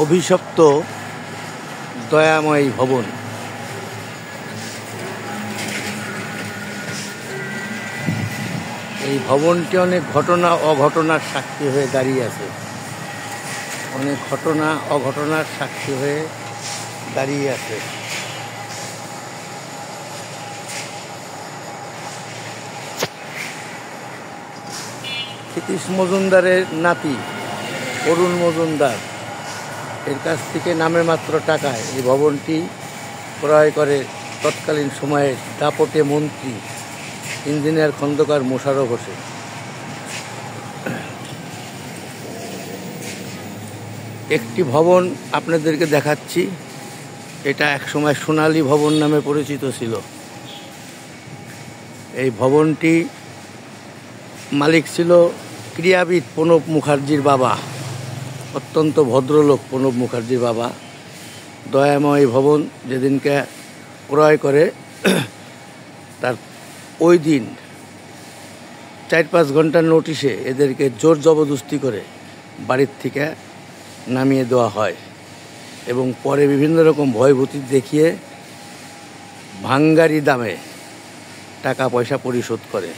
অভিশপ্ত দয়াময় ভবন। এই ভবনটি অনেক ঘটনা অঘটনার সাক্ষী হয়ে দাঁড়িয়ে আছে। অনেক ঘটনা অঘটনার সাক্ষী হয়ে দাঁড়িয়ে আছে। ক্ষিতীশ মজুমদারের নাতি অরুণ মজুমদার এর কাছ থেকে নামে মাত্র টাকায় এই ভবনটি ক্রয় করে তৎকালীন সময়ের দাপটে মন্ত্রী ইঞ্জিনিয়ার খন্দকার মোশাররফ হোসেন। একটি ভবন আপনাদেরকে দেখাচ্ছি। এটা একসময় সোনালী ভবন নামে পরিচিত ছিল। এই ভবনটি মালিক ছিল ক্রীড়াবিদ প্রণব মুখার্জির বাবা, অত্যন্ত ভদ্রলোক প্রণব মুখার্জির বাবা। দয়াময় ভবন যেদিনকে ক্রয় করে তার ওই দিন 4-5 ঘন্টার নোটিশে এদেরকে জোর জবরদস্তি করে বাড়ির থেকে নামিয়ে দেওয়া হয় এবং পরে বিভিন্ন রকম ভয়ভীতি দেখিয়ে ভাঙ্গারি দামে টাকা পয়সা পরিশোধ করে।